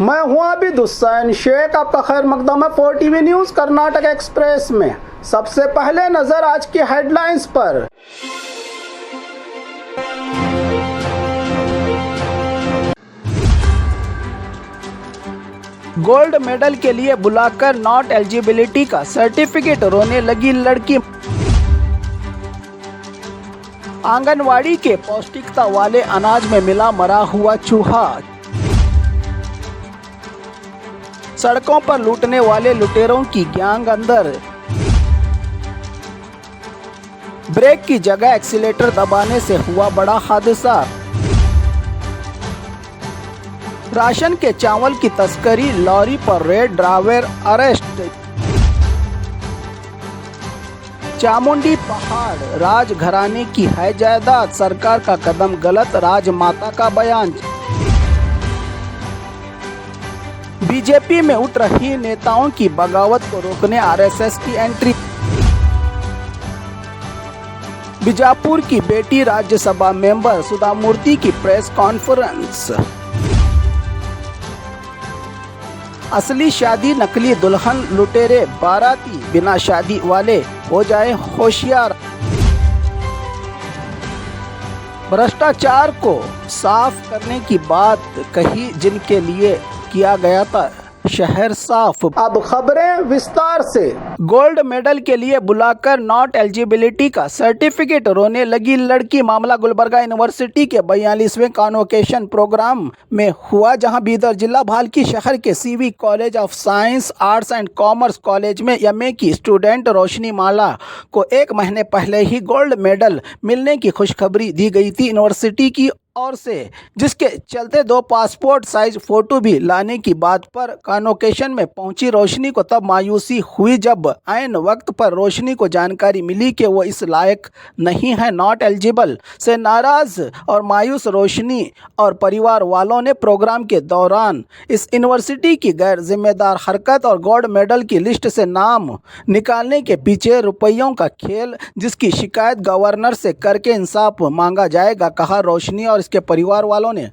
मैं हूं अबिद हुसैन शेख, आपका खैर मकदम है 4TV न्यूज़ कर्नाटक एक्सप्रेस में। सबसे पहले नजर आज की हेडलाइंस पर। गोल्ड मेडल के लिए बुलाकर नॉट एलिजिबिलिटी का सर्टिफिकेट, रोने लगी लड़की। आंगनवाड़ी के पौष्टिकता वाले अनाज में मिला मरा हुआ चूहा। सड़कों पर लूटने वाले लुटेरों की गैंग अंदर। ब्रेक की जगह एक्सीलेटर दबाने से हुआ बड़ा हादसा। राशन के चावल की तस्करी, लॉरी पर रेड, ड्राइवर अरेस्ट। चामुंडी पहाड़ राजघराने की है जायदाद, सरकार का कदम गलत, राजमाता का बयान। बीजेपी में उठ रही नेताओं की बगावत को रोकने आरएसएस की एंट्री। बीजापुर की बेटी राज्यसभा मेंबर सुधा मूर्ति की प्रेस कॉन्फ्रेंस। असली शादी नकली दुल्हन, लुटेरे बाराती बिना शादी वाले हो जाए होशियार। भ्रष्टाचार को साफ करने की बात कही जिनके लिए किया गया था शहर साफ। अब खबरें विस्तार से। गोल्ड मेडल के लिए बुलाकर नॉट एलिजिबिलिटी का सर्टिफिकेट, रोने लगी लड़की। मामला गुलबर्गा यूनिवर्सिटी के 42वें कॉन्वोकेशन प्रोग्राम में हुआ, जहां बीदर जिला भालकी शहर के CV college of science arts and commerce college में एमए की स्टूडेंट रोशनी माला को 1 महीने पहले ही गोल्ड मेडल मिलने की खुशखबरी दी गई थी यूनिवर्सिटी की और से, जिसके चलते 2 पासपोर्ट साइज फोटो भी लाने की बात पर कॉन्वोकेशन में पहुंची रोशनी को तब मायूसी हुई जब ऐन वक्त पर रोशनी को जानकारी मिली कि वो इस लायक नहीं है। नॉट एलिजिबल से नाराज और मायूस रोशनी और परिवार वालों ने प्रोग्राम के दौरान इस यूनिवर्सिटी की गैर जिम्मेदार हरकत और गोल्ड मेडल की लिस्ट से नाम निकालने के पीछे रुपयों का खेल, जिसकी शिकायत गवर्नर से करके इंसाफ मांगा जाएगा, कहा रोशनी और के परिवार वालों ने।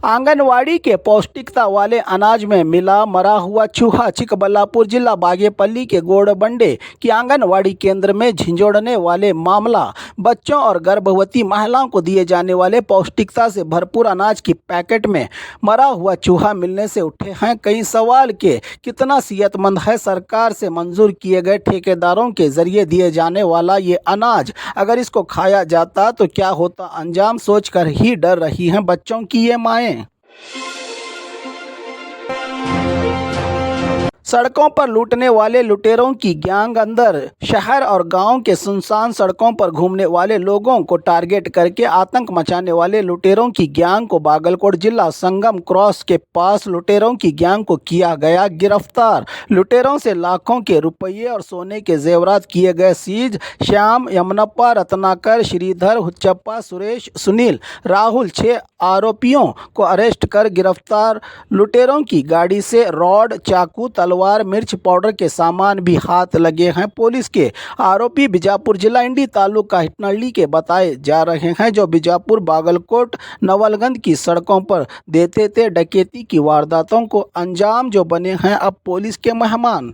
आंगनवाड़ी के पौष्टिकता वाले अनाज में मिला मरा हुआ चूहा। चिकबल्लापुर जिला बागेपल्ली के गोड़बंडे की आंगनवाड़ी केंद्र में झिंझोड़ने वाले मामला बच्चों और गर्भवती महिलाओं को दिए जाने वाले पौष्टिकता से भरपूर अनाज की पैकेट में मरा हुआ चूहा मिलने से उठे हैं कई सवाल के कितना सेहतमंद है सरकार से मंजूर किए गए ठेकेदारों के जरिए दिए जाने वाला ये अनाज, अगर इसको खाया जाता तो क्या होता अंजाम, सोचकर ही डर रही हैं बच्चों की ये माएँ। सड़कों पर लूटने वाले लुटेरों की गैंग अंदर। शहर और गांव के सुनसान सड़कों पर घूमने वाले लोगों को टारगेट करके आतंक मचाने वाले लुटेरों की गैंग को बागलकोट जिला संगम क्रॉस के पास लुटेरों की गैंग को किया गया गिरफ्तार। लुटेरों से लाखों के रुपये और सोने के जेवरात किए गए सीज। श्याम, यमनप्पा, रत्नाकर, श्रीधर, हुच्चप्पा, सुरेश, सुनील, राहुल 6 आरोपियों को अरेस्ट कर गिरफ्तार। लुटेरों की गाड़ी से रॉड, चाकू, तलवार, मिर्च पाउडर के सामान भी हाथ लगे हैं पुलिस के। आरोपी बीजापुर जिला इंडी तालुका हिटनहल्ली के बताए जा रहे हैं, जो बीजापुर, बागलकोट, नवलगंज की सड़कों पर देते थे डकैती की वारदातों को अंजाम, जो बने हैं अब पुलिस के मेहमान।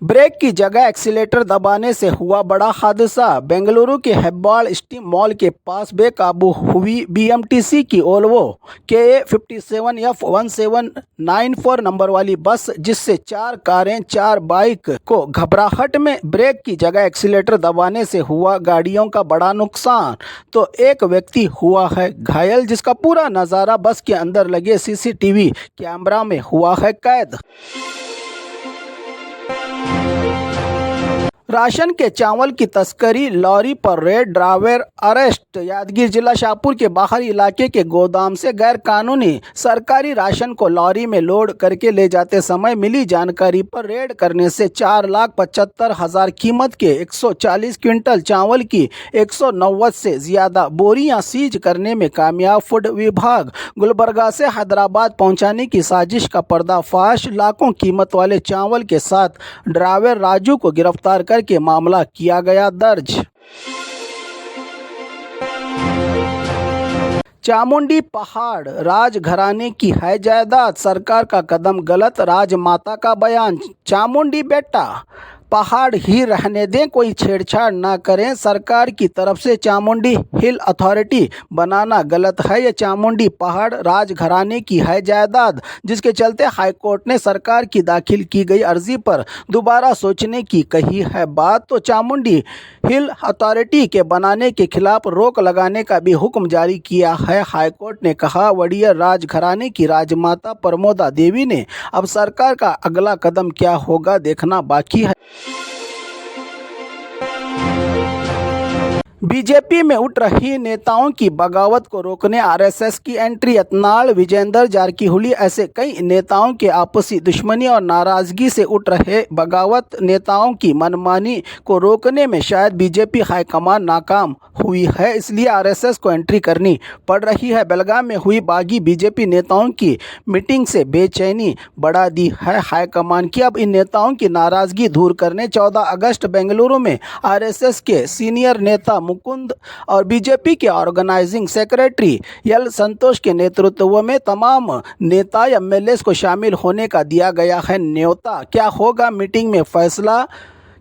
ब्रेक की जगह एक्सीलेटर दबाने से हुआ बड़ा हादसा। बेंगलुरु के हेब्बाल स्टीम मॉल के पास बेकाबू हुई बीएमटीसी की ओल्वो KA57F1794 नंबर वाली बस, जिससे 4 कारें 4 बाइक को घबराहट में ब्रेक की जगह एक्सीलेटर दबाने से हुआ गाड़ियों का बड़ा नुकसान, तो एक व्यक्ति हुआ है घायल, जिसका पूरा नज़ारा बस के अंदर लगे सीसीटीवी कैमरा में हुआ है कैद। राशन के चावल की तस्करी, लॉरी पर रेड, ड्राइवर अरेस्ट। यादगीर जिला शाहपुर के बाहरी इलाके के गोदाम से गैर कानूनी सरकारी राशन को लॉरी में लोड करके ले जाते समय मिली जानकारी पर रेड करने से 4,75,000 कीमत के 140 क्विंटल चावल की 190 से ज्यादा बोरियां सीज करने में कामयाब। फूड विभाग गुलबर्गा से हैदराबाद पहुंचाने की साजिश का पर्दाफाश। लाखों कीमत वाले चावल के साथ ड्राइवर राजू को गिरफ्तार करके मामला किया गया दर्ज। चामुंडी पहाड़ राजघराने की है जायदाद, सरकार का कदम गलत, राजमाता का बयान। चामुंडी बेटा पहाड़ ही रहने दें, कोई छेड़छाड़ ना करें, सरकार की तरफ से चामुंडी हिल अथॉरिटी बनाना गलत है। ये चामुंडी पहाड़ राजघराने की है जायदाद, जिसके चलते हाईकोर्ट ने सरकार की दाखिल की गई अर्जी पर दोबारा सोचने की कही है बात। तो चामुंडी हिल अथॉरिटी के बनाने के खिलाफ रोक लगाने का भी हुक्म जारी किया है हाईकोर्ट ने। कहा, वड़ियर राजघराने की राजमाता प्रमोदा देवी ने अब सरकार का अगला कदम क्या होगा देखना बाकी है। बीजेपी में उठ रही नेताओं की बगावत को रोकने आरएसएस की एंट्री। यत्नाल, विजेंद्र, जारकीहोली ऐसे कई नेताओं के आपसी दुश्मनी और नाराजगी से उठ रहे बगावत नेताओं की मनमानी को रोकने में शायद बीजेपी हाईकमान नाकाम हुई है, इसलिए आरएसएस को एंट्री करनी पड़ रही है। बेलगाम में हुई बागी बीजेपी नेताओं की मीटिंग से बेचैनी बढ़ा दी है हाईकमान की। अब इन नेताओं की नाराजगी दूर करने 14 अगस्त बेंगलुरु में आरएसएस के सीनियर नेता मुकुंद और बीजेपी के ऑर्गेनाइजिंग सेक्रेटरी एल संतोष के नेतृत्व में तमाम नेता एमएलए को शामिल होने का दिया गया है न्योता। क्या होगा मीटिंग में फैसला,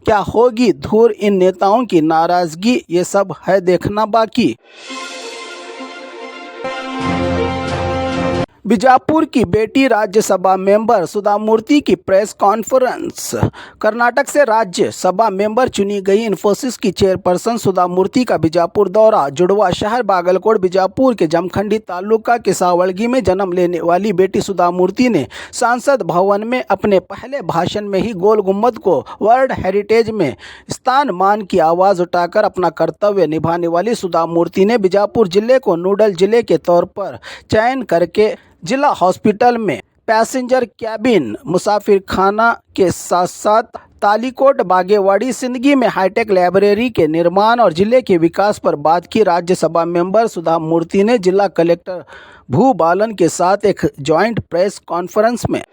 क्या होगी दूर इन नेताओं की नाराजगी, ये सब है देखना बाकी। बीजापुर की बेटी राज्यसभा मेंबर सुधा मूर्ति की प्रेस कॉन्फ्रेंस। कर्नाटक से राज्यसभा मेंबर चुनी गई इंफोसिस की चेयरपर्सन सुधा मूर्ति का बीजापुर दौरा। जुड़वा शहर बागलकोट बीजापुर के जमखंडी तालुका के सावड़गी में जन्म लेने वाली बेटी सुधा मूर्ति ने सांसद भवन में अपने पहले भाषण में ही गोल गुम्बद को वर्ल्ड हेरिटेज में स्थान मान की आवाज़ उठाकर अपना कर्तव्य निभाने वाली सुधा मूर्ति ने बीजापुर जिले को नोडल जिले के तौर पर चयन करके जिला हॉस्पिटल में पैसेंजर कैबिन, मुसाफिर खाना के साथ साथ तालीकोट बागेवाड़ी सिंदगी में हाईटेक लाइब्रेरी के निर्माण और जिले के विकास पर बात की। राज्यसभा मेंबर सुधा मूर्ति ने जिला कलेक्टर भू बालन के साथ एक जॉइंट प्रेस कॉन्फ्रेंस में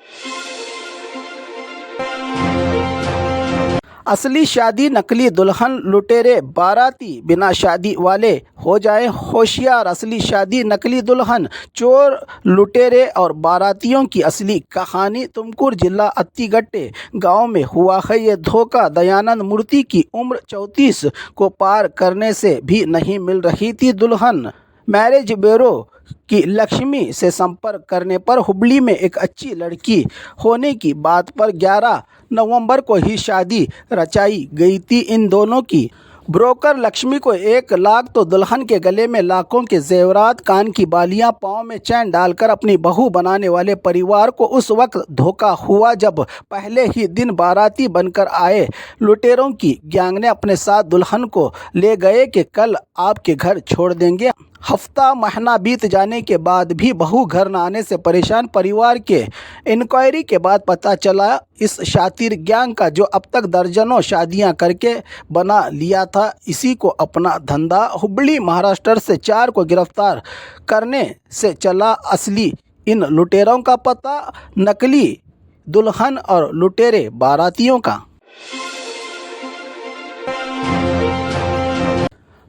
असली शादी नकली दुल्हन, लुटेरे बाराती बिना शादी वाले हो जाए होशियार। असली शादी नकली दुल्हन, चोर लुटेरे और बारातियों की असली कहानी तुमकुर जिला अत्तीगट्टे गांव में हुआ है ये धोखा। दयानंद मूर्ति की उम्र 34 को पार करने से भी नहीं मिल रही थी दुल्हन। मैरिज ब्यूरो की लक्ष्मी से संपर्क करने पर हुबली में एक अच्छी लड़की होने की बात पर 11 नवंबर को ही शादी रचाई गई थी इन दोनों की। ब्रोकर लक्ष्मी को 1 लाख तो दुल्हन के गले में लाखों के जेवरात, कान की बालियां, पाँव में चैन डालकर अपनी बहू बनाने वाले परिवार को उस वक्त धोखा हुआ जब पहले ही दिन बाराती बनकर आए लुटेरों की गैंग ने अपने साथ दुल्हन को ले गए कि कल आपके घर छोड़ देंगे। हफ्ता महीना बीत जाने के बाद भी बहू घर न आने से परेशान परिवार के इंक्वायरी के बाद पता चला इस शातिर गैंग का, जो अब तक दर्जनों शादियां करके बना लिया था इसी को अपना धंधा। हुबली महाराष्ट्र से 4 को गिरफ्तार करने से चला असली इन लुटेरों का पता, नकली दुल्हन और लुटेरे बारातियों का।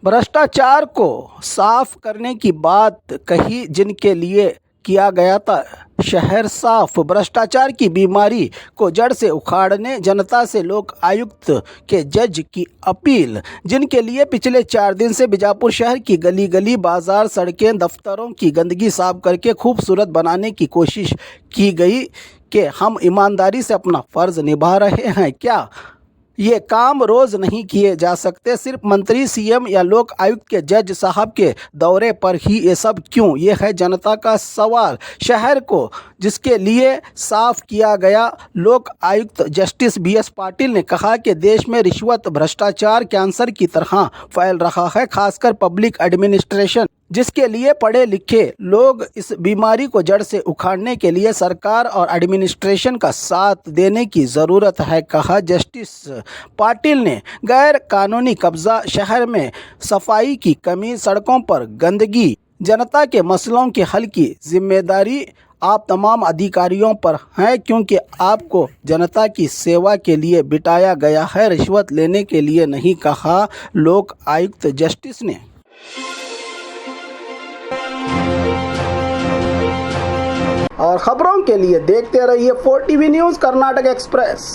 भ्रष्टाचार को साफ करने की बात कही जिनके लिए किया गया था शहर साफ। भ्रष्टाचार की बीमारी को जड़ से उखाड़ने जनता से लोक आयुक्त के जज की अपील, जिनके लिए पिछले 4 दिन से बीजापुर शहर की गली गली, बाजार, सड़कें, दफ्तरों की गंदगी साफ करके खूबसूरत बनाने की कोशिश की गई कि हम ईमानदारी से अपना फ़र्ज़ निभा रहे हैं। क्या ये काम रोज़ नहीं किए जा सकते? सिर्फ मंत्री, सीएम या लोक आयुक्त के जज साहब के दौरे पर ही ये सब क्यों? ये है जनता का सवाल। शहर को जिसके लिए साफ किया गया, लोक आयुक्त जस्टिस BS पाटिल ने कहा कि देश में रिश्वत, भ्रष्टाचार कैंसर की तरह फैल रहा है, खासकर पब्लिक एडमिनिस्ट्रेशन, जिसके लिए पढ़े लिखे लोग इस बीमारी को जड़ से उखाड़ने के लिए सरकार और एडमिनिस्ट्रेशन का साथ देने की ज़रूरत है, कहा जस्टिस पाटिल ने। गैर कानूनी कब्जा, शहर में सफाई की कमी, सड़कों पर गंदगी, जनता के मसलों के हल की जिम्मेदारी आप तमाम अधिकारियों पर है, क्योंकि आपको जनता की सेवा के लिए बिठाया गया है, रिश्वत लेने के लिए नहीं, कहा लोक आयुक्त जस्टिस ने। और खबरों के लिए देखते रहिए 4 टीवी न्यूज़ कर्नाटक एक्सप्रेस।